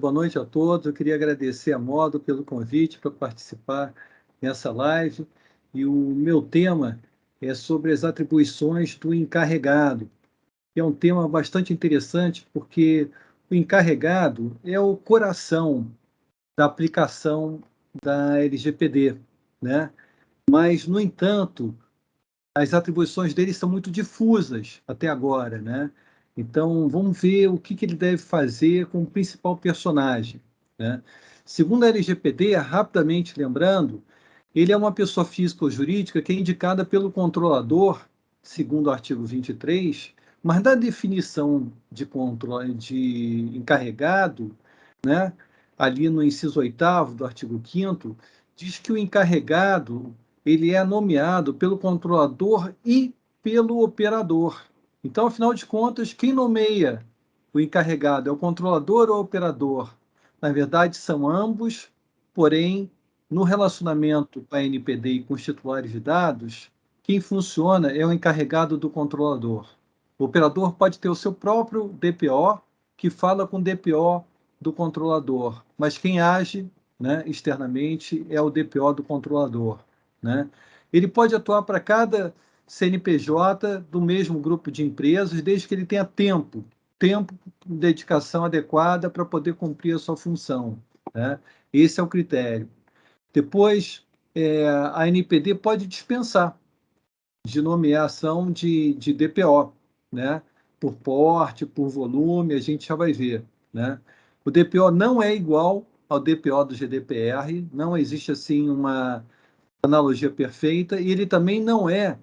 Boa noite a todos. Eu queria agradecer a Modo pelo convite para participar nessa live. E o meu tema é sobre as atribuições do encarregado, que é um tema bastante interessante, porque o encarregado é o coração da aplicação da LGPD, né? Mas, no entanto, as atribuições dele são muito difusas até agora, né? Então, vamos ver o que ele deve fazer com o principal personagem, né? Segundo a LGPD, rapidamente lembrando, ele é uma pessoa física ou jurídica que é indicada pelo controlador, segundo o artigo 23, mas na definição de controle de encarregado, né, ali no inciso 8º do artigo 5º, diz que o encarregado ele é nomeado pelo controlador e pelo operador. Então, afinal de contas, quem nomeia o encarregado é o controlador ou o operador? Na verdade, são ambos, porém, no relacionamento com a NPD e com os titulares de dados, quem funciona é o encarregado do controlador. O operador pode ter o seu próprio DPO, que fala com o DPO do controlador, mas quem age, né, externamente é o DPO do controlador, né? Ele pode atuar para cada CNPJ do mesmo grupo de empresas, desde que ele tenha tempo, dedicação adequada para poder cumprir a sua função, né? Esse é o critério. Depois, a NPD pode dispensar de nomeação de DPO, né? Por porte, por volume, a gente já vai ver, né? O DPO não é igual ao DPO do GDPR, não existe assim uma analogia perfeita, e ele também não é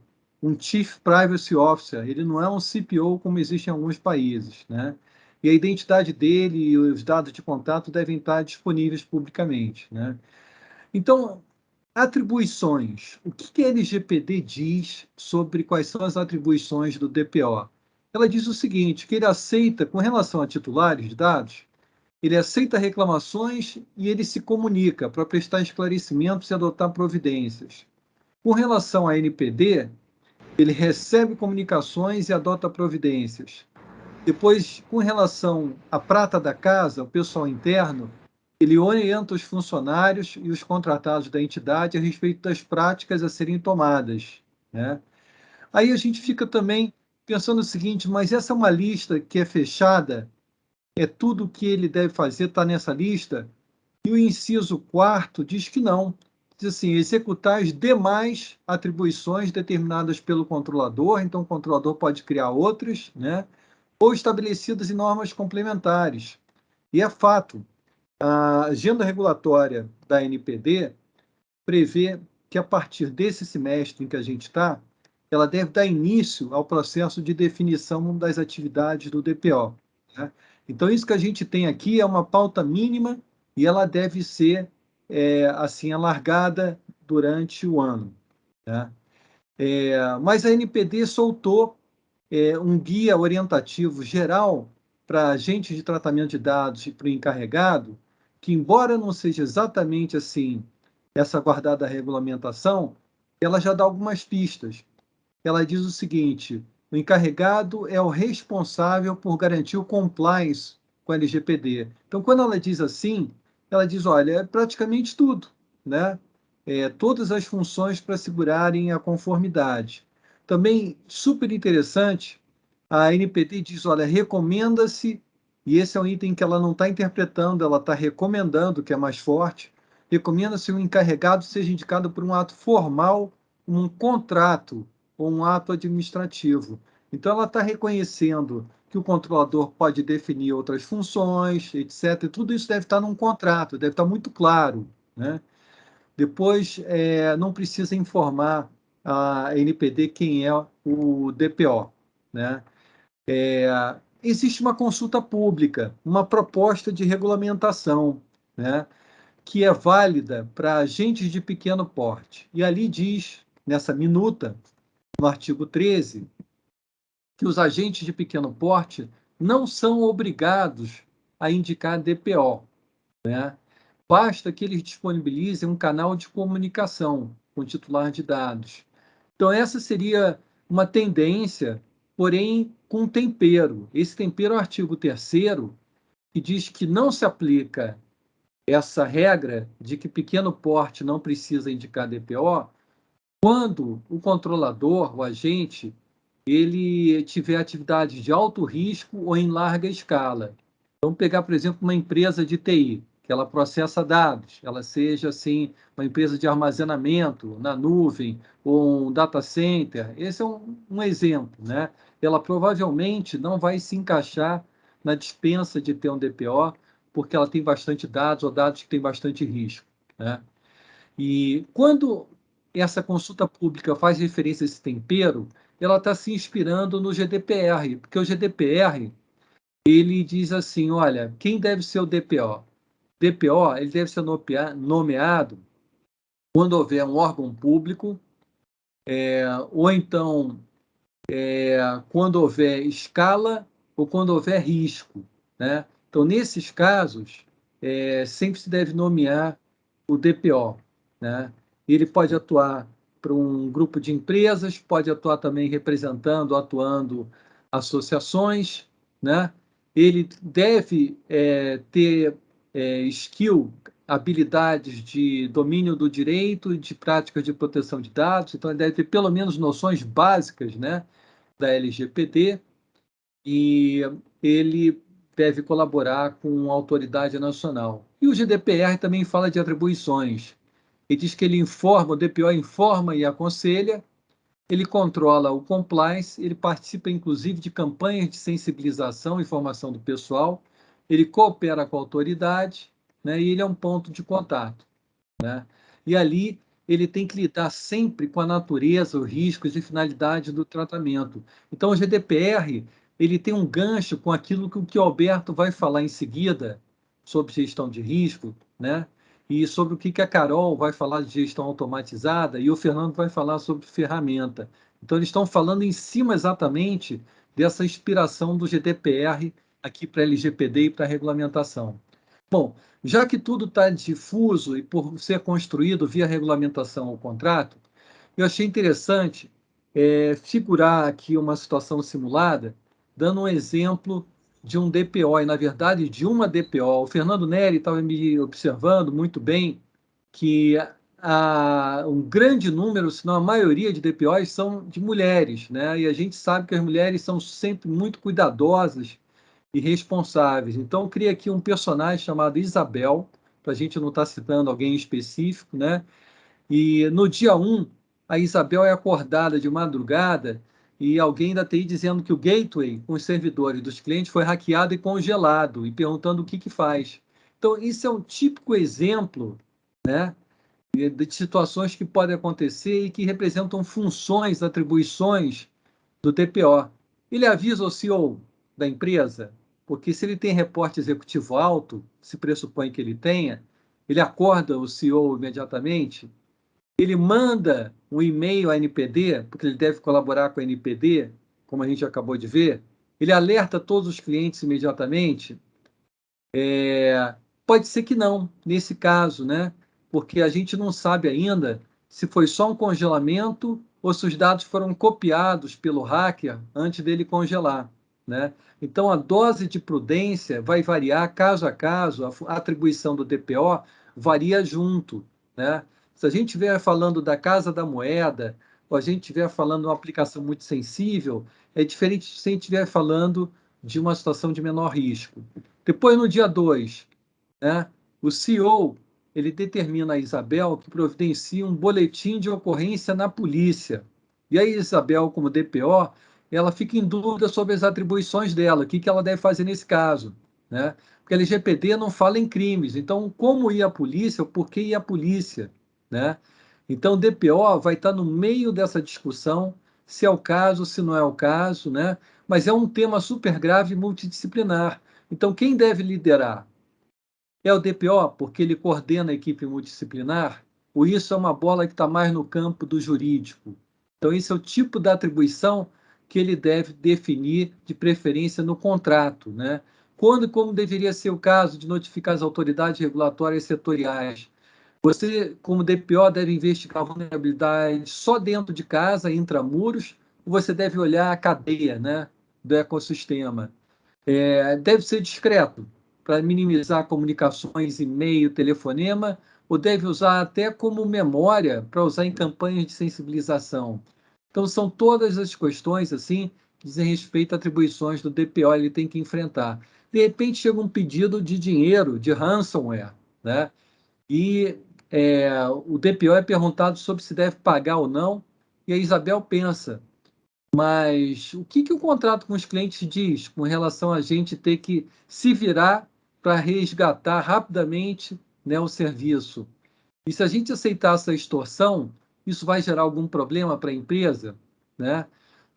um Chief Privacy Officer, ele não é um CPO como existe em alguns países, né? E a identidade dele e os dados de contato devem estar disponíveis publicamente, né? Então, atribuições. O que a LGPD diz sobre quais são as atribuições do DPO? Ela diz o seguinte, que ele aceita, com relação a titulares de dados, ele aceita reclamações e ele se comunica para prestar esclarecimentos e adotar providências. Com relação à NPD, ele recebe comunicações e adota providências. Depois, com relação à prata da casa, o pessoal interno, ele orienta os funcionários e os contratados da entidade a respeito das práticas a serem tomadas, né? Aí a gente fica também pensando o seguinte, mas essa é uma lista que é fechada, é tudo o que ele deve fazer está nessa lista? E o inciso 4º diz que não. Diz assim, executar as demais atribuições determinadas pelo controlador, então o controlador pode criar outras, né? Ou estabelecidas em normas complementares. E é fato, a agenda regulatória da NPD prevê que, a partir desse semestre em que a gente está, ela deve dar início ao processo de definição das atividades do DPO, né? Então, isso que a gente tem aqui é uma pauta mínima e ela deve ser, assim, alargada durante o ano, né? Mas a NPD soltou um guia orientativo geral para agentes de tratamento de dados e para o encarregado, que, embora não seja exatamente assim essa guardada regulamentação, ela já dá algumas pistas. Ela diz o seguinte, o encarregado é o responsável por garantir o compliance com a LGPD. Então, quando ela diz assim, ela diz, olha, é praticamente tudo, né? Todas as funções para assegurarem a conformidade. Também, super interessante, a NPD diz, olha, recomenda-se, e esse é um item que ela não está interpretando, ela está recomendando, que é mais forte, recomenda-se que o encarregado seja indicado por um ato formal, um contrato ou um ato administrativo. Então, ela está reconhecendo que o controlador pode definir outras funções, etc. E tudo isso deve estar num contrato, deve estar muito claro, né? Depois, não precisa informar a NPD quem é o DPO, né? Existe uma consulta pública, uma proposta de regulamentação, né, que é válida para agentes de pequeno porte. E ali diz, nessa minuta, no artigo 13, que os agentes de pequeno porte não são obrigados a indicar DPO, né? Basta que eles disponibilizem um canal de comunicação com o titular de dados. Então, essa seria uma tendência, porém com tempero. Esse tempero é o artigo 3º, que diz que não se aplica essa regra de que pequeno porte não precisa indicar DPO quando o controlador, o agente, ele tiver atividade de alto risco ou em larga escala. Vamos pegar, por exemplo, uma empresa de TI, que ela processa dados, ela seja assim uma empresa de armazenamento na nuvem ou um data center. Esse é um exemplo, né? Ela provavelmente não vai se encaixar na dispensa de ter um DPO, porque ela tem bastante dados ou dados que têm bastante risco, né? E quando essa consulta pública faz referência a esse tempero, ela está se inspirando no GDPR, porque o GDPR ele diz assim, olha, quem deve ser o DPO? DPO ele deve ser nomeado quando houver um órgão público, ou então quando houver escala ou quando houver risco, né? Então, nesses casos, sempre se deve nomear o DPO, né? Ele pode atuar para um grupo de empresas, pode atuar também representando, atuando associações, né? Ele deve ter skill, habilidades de domínio do direito e de práticas de proteção de dados, então ele deve ter pelo menos noções básicas, né, da LGPD, e ele deve colaborar com a autoridade nacional. E o GDPR também fala de atribuições. Ele diz que ele informa, o DPO informa e aconselha, ele controla o compliance, ele participa inclusive de campanhas de sensibilização e formação do pessoal, ele coopera com a autoridade, né, e ele é um ponto de contato, né? E ali ele tem que lidar sempre com a natureza, os riscos e finalidade do tratamento. Então, o GDPR ele tem um gancho com aquilo que o Alberto vai falar em seguida sobre gestão de risco, né? E sobre o que a Carol vai falar de gestão automatizada e o Fernando vai falar sobre ferramenta. Então, eles estão falando em cima exatamente dessa inspiração do GDPR aqui para a LGPD e para a regulamentação. Bom, já que tudo está difuso e por ser construído via regulamentação ou contrato, eu achei interessante figurar aqui uma situação simulada, dando um exemplo de um DPO, e na verdade de uma DPO. O Fernando Neri estava me observando muito bem que um grande número, se não a maioria de DPOs são de mulheres, né? E a gente sabe que as mulheres são sempre muito cuidadosas e responsáveis. Então, eu criei aqui um personagem chamado Isabel, para a gente não estar citando alguém específico, né? E no dia 1, a Isabel é acordada de madrugada e alguém da TI dizendo que o gateway com os servidores dos clientes foi hackeado e congelado, e perguntando o que faz. Então, isso é um típico exemplo, né, de situações que podem acontecer e que representam funções, atribuições do TPO. Ele avisa o CEO da empresa, porque se ele tem reporte executivo alto, se pressupõe que ele tenha, ele acorda o CEO imediatamente, ele manda um e-mail à NPD, porque ele deve colaborar com a NPD, como a gente acabou de ver, ele alerta todos os clientes imediatamente. Pode ser que não, nesse caso, né? Porque a gente não sabe ainda se foi só um congelamento ou se os dados foram copiados pelo hacker antes dele congelar, né? Então, a dose de prudência vai variar caso a caso, a atribuição do DPO varia junto, né? Se a gente estiver falando da Casa da Moeda, ou a gente estiver falando de uma aplicação muito sensível, é diferente se a gente estiver falando de uma situação de menor risco. Depois, no dia 2, né, o CEO ele determina a Isabel que providencie um boletim de ocorrência na polícia. E aí, Isabel, como DPO, ela fica em dúvida sobre as atribuições dela, o que ela deve fazer nesse caso, né? Porque a LGPD não fala em crimes. Então, como ir à polícia, por que ir à polícia, né? Então, o DPO vai estar no meio dessa discussão, se é o caso, se não é o caso, né? Mas é um tema super grave e multidisciplinar. Então, quem deve liderar? É o DPO, porque ele coordena a equipe multidisciplinar, ou isso é uma bola que está mais no campo do jurídico? Então, esse é o tipo de atribuição que ele deve definir, de preferência no contrato, né? Quando e como deveria ser o caso de notificar as autoridades regulatórias setoriais? Você, como DPO, deve investigar vulnerabilidade só dentro de casa, intramuros, ou você deve olhar a cadeia, né, do ecossistema? Deve ser discreto, para minimizar comunicações, e-mail, telefonema, ou deve usar até como memória para usar em campanhas de sensibilização? Então, são todas as questões assim que dizem respeito a atribuições do DPO, ele tem que enfrentar. De repente, chega um pedido de dinheiro, de ransomware, né? E o DPO é perguntado sobre se deve pagar ou não, e a Isabel pensa, mas o que o contrato com os clientes diz com relação a gente ter que se virar para resgatar rapidamente, né, o serviço? E se a gente aceitar essa extorsão, isso vai gerar algum problema para a empresa, né?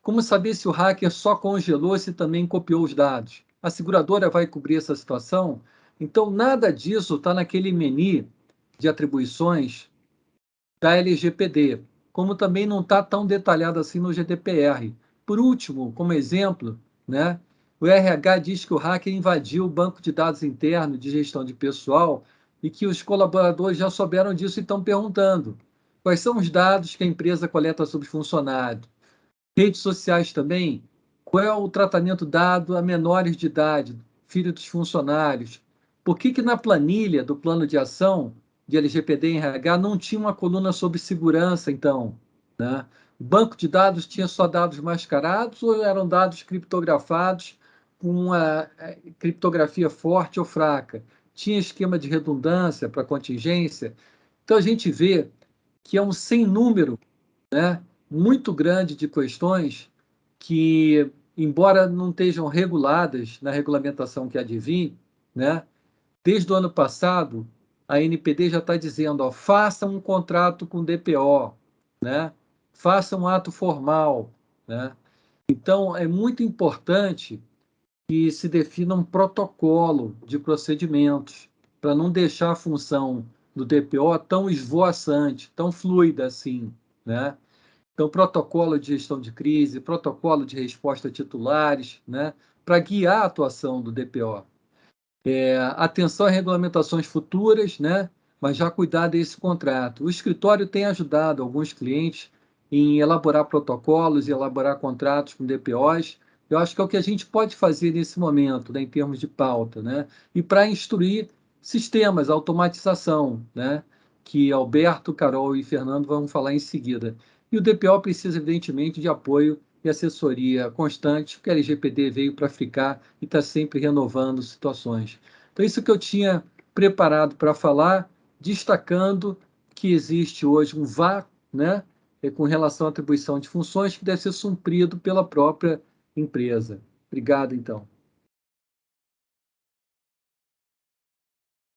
Como saber se o hacker só congelou ou se também copiou os dados? A seguradora vai cobrir essa situação? Então, nada disso está naquele menu de atribuições da LGPD, como também não está tão detalhado assim no GDPR. Por último, como exemplo, né, o RH diz que o hacker invadiu o banco de dados interno de gestão de pessoal e que os colaboradores já souberam disso e estão perguntando quais são os dados que a empresa coleta sobre funcionários. Redes sociais também, qual é o tratamento dado a menores de idade, filhos dos funcionários? Por que na planilha do plano de ação de LGPD em RH não tinha uma coluna sobre segurança, então? Né? O banco de dados tinha só dados mascarados ou eram dados criptografados com uma criptografia forte ou fraca? Tinha esquema de redundância para contingência? Então, a gente vê que é um sem número, né, muito grande de questões que, embora não estejam reguladas na regulamentação que há de vir, né, desde o ano passado, a NPD já está dizendo, ó, faça um contrato com o DPO, né, faça um ato formal, né. Então, é muito importante que se defina um protocolo de procedimentos para não deixar a função do DPO tão esvoaçante, tão fluida assim, né? Então, protocolo de gestão de crise, protocolo de resposta a titulares, né, para guiar a atuação do DPO. Atenção a regulamentações futuras, né, mas já cuidar desse contrato. O escritório tem ajudado alguns clientes em elaborar protocolos e elaborar contratos com DPOs. Eu acho que é o que a gente pode fazer nesse momento, né, em termos de pauta, né, e para instruir sistemas, automatização, né, que Alberto, Carol e Fernando vão falar em seguida. E o DPO precisa, evidentemente, de apoio e assessoria constante, porque a LGPD veio para ficar e está sempre renovando situações. Então, isso que eu tinha preparado para falar, destacando que existe hoje um vácuo, né, com relação à atribuição de funções que deve ser suprido pela própria empresa. Obrigado, então.